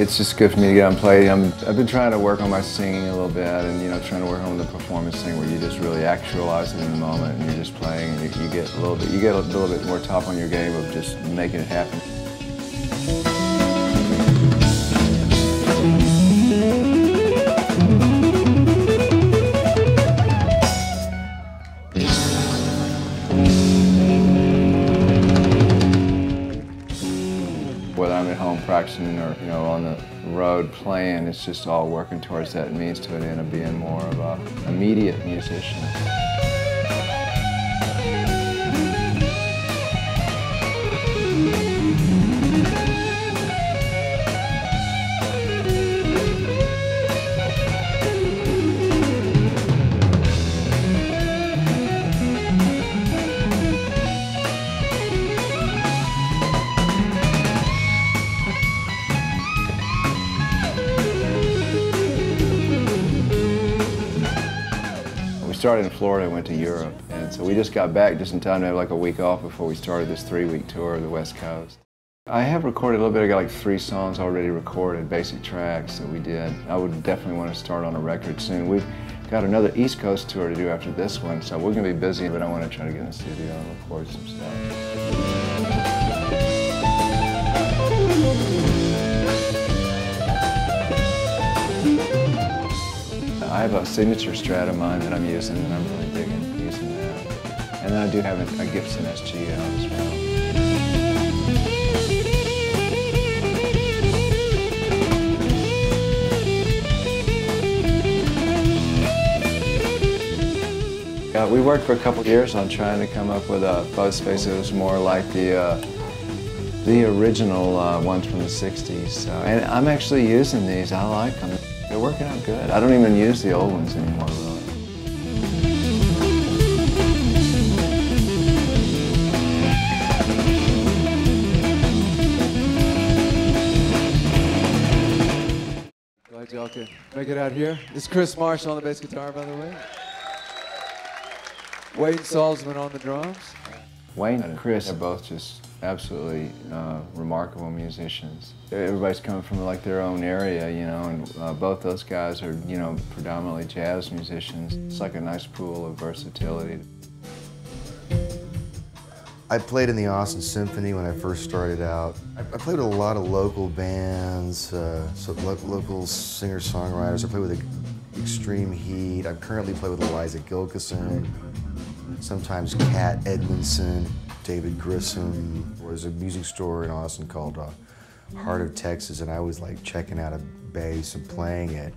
It's just good for me to get out and play. I've been trying to work on my singing a little bit, and trying to work on the performance thing where you just really actualize it in the moment, and you're just playing, and you get a little bit more top on your game of just making it happen. Whether I'm at home practicing or on the road playing, it's just all working towards that means to an end of being more of an immediate musician. We started in Florida and went to Europe, and so we just got back just in time to have like a week off before we started this 3-week tour of the West Coast. I have recorded a little bit. I got like 3 songs already recorded, basic tracks that we did. I would definitely want to start on a record soon. We've got another East Coast tour to do after this one, so we're going to be busy, but I want to try to get in the studio and record some stuff. I have a signature Strat of mine that I'm using, and I'm really digging using that. And then I do have a Gibson SG out as well. We worked for a couple years on trying to come up with a fuzz space that was more like the original ones from the 60s. And I'm actually using these. I like them. They're working out good. I don't even use the old ones anymore, really. Glad y'all could make it out here. This is Chris Marshall on the bass guitar, by the way. Wayne Salzman on the drums. Wayne and Chris are both just absolutely remarkable musicians. Everybody's coming from like their own area, and both those guys are, predominantly jazz musicians. It's like a nice pool of versatility. I played in the Austin Symphony when I first started out. I played with a lot of local bands, local singer-songwriters. I played with Extreme Heat. I currently play with Eliza Gilkyson, sometimes Cat Edmondson, David Grissom. There's a music store in Austin called Heart of Texas, and I was like checking out a bass and playing it,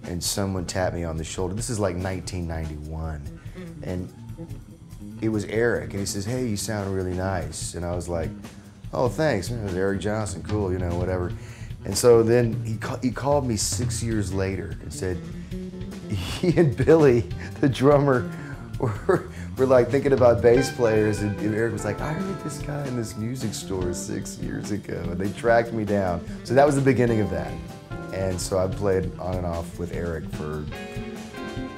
and someone tapped me on the shoulder. This is like 1991, and it was Eric, and he says, "Hey, you sound really nice." And I was like, "Oh, thanks, man. It was Eric Johnson, cool, whatever." And so then he called me 6 years later and said, he and Billy, the drummer, we're like thinking about bass players, and Eric was like, "I heard this guy in this music store 6 years ago," and they tracked me down. So that was the beginning of that. And so I played on and off with Eric for,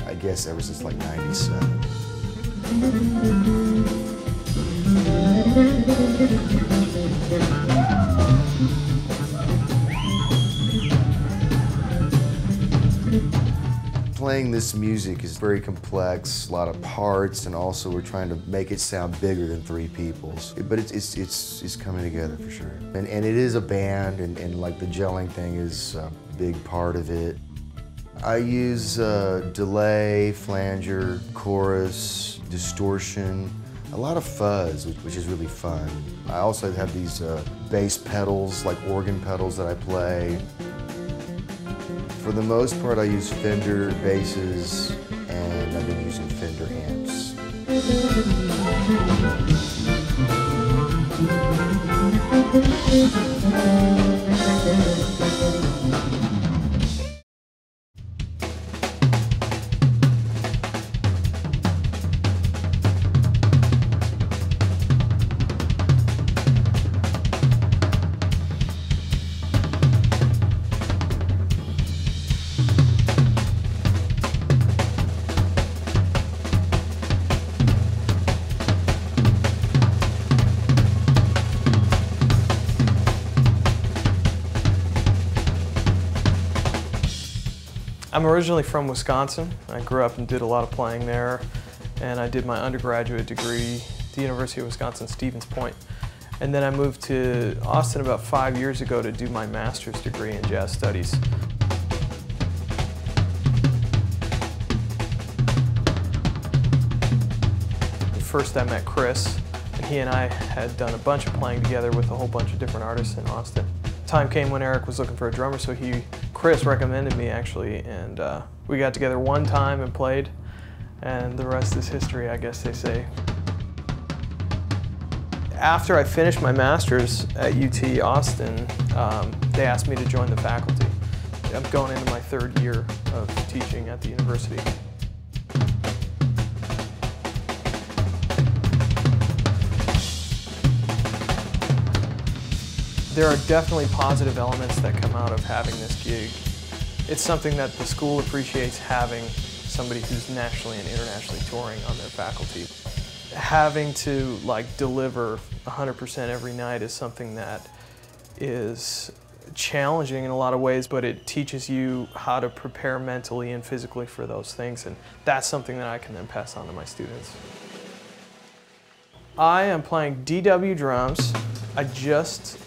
I guess, ever since like '97. Playing this music is very complex, a lot of parts, and also we're trying to make it sound bigger than 3 people's. But it's coming together for sure. And it is a band, and like the gelling thing is a big part of it. I use delay, flanger, chorus, distortion, a lot of fuzz, which is really fun. I also have these bass pedals, like organ pedals that I play. For the most part, I use Fender basses, and I've been using Fender amps. I'm originally from Wisconsin. I grew up and did a lot of playing there, and I did my undergraduate degree at the University of Wisconsin-Stevens Point. And then I moved to Austin about 5 years ago to do my master's degree in jazz studies. First I met Chris, and he and I had done a bunch of playing together with a whole bunch of different artists in Austin. Time came when Eric was looking for a drummer, so Chris recommended me actually, and we got together one time and played, and the rest is history, I guess they say. After I finished my master's at UT Austin, they asked me to join the faculty. I'm going into my 3rd year of teaching at the university. There are definitely positive elements that come out of having this gig. It's something that the school appreciates, having somebody who's nationally and internationally touring on their faculty. Having to deliver 100% every night is something that is challenging in a lot of ways, but it teaches you how to prepare mentally and physically for those things, and that's something that I can then pass on to my students. I am playing DW drums. I just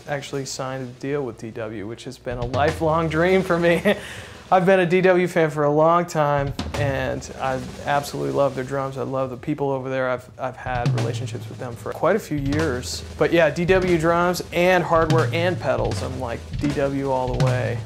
actually signed a deal with DW, which has been a lifelong dream for me. I've been a DW fan for a long time, and I absolutely love their drums. I love the people over there. I've had relationships with them for quite a few years. But yeah, DW drums and hardware and pedals. I'm like DW all the way.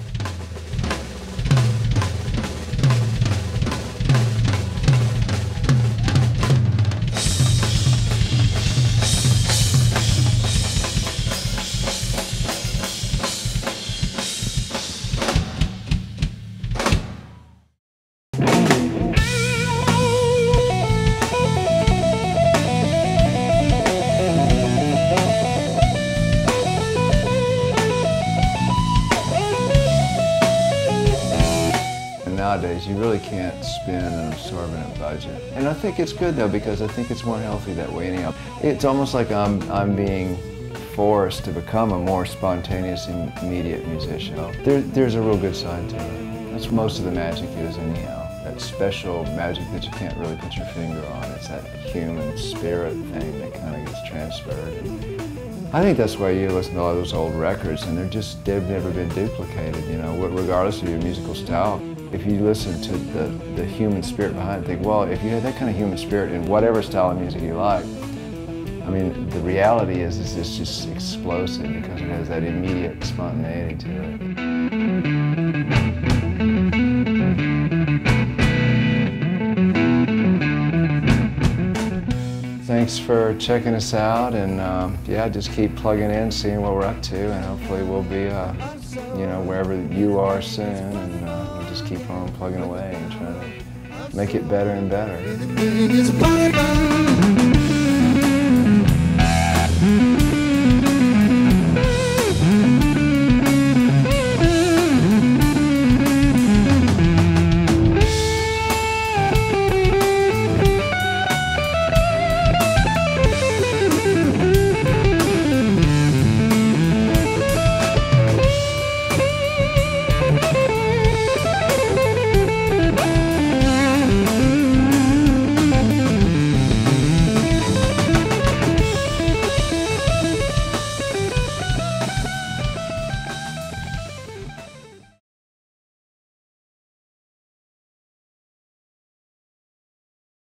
Nowadays, you really can't spend an absorbent budget. And I think it's good though, because I think it's more healthy that way anyhow. It's almost like I'm being forced to become a more spontaneous, immediate musician. There's a real good side to it. That's what most of the magic is anyhow. That special magic that you can't really put your finger on. It's that human spirit thing that kind of gets transferred. And I think that's why you listen to all those old records, and they've never been duplicated, you know, regardless of your musical style. If you listen to the human spirit behind it, think, well, if you have that kind of human spirit in whatever style of music you like, I mean, the reality is it's just explosive because it has that immediate spontaneity to it. Thanks for checking us out, and yeah, just keep plugging in, seeing what we're up to, and hopefully we'll be, you know, wherever you are soon, and we'll just keep on plugging away and trying to make it better and better.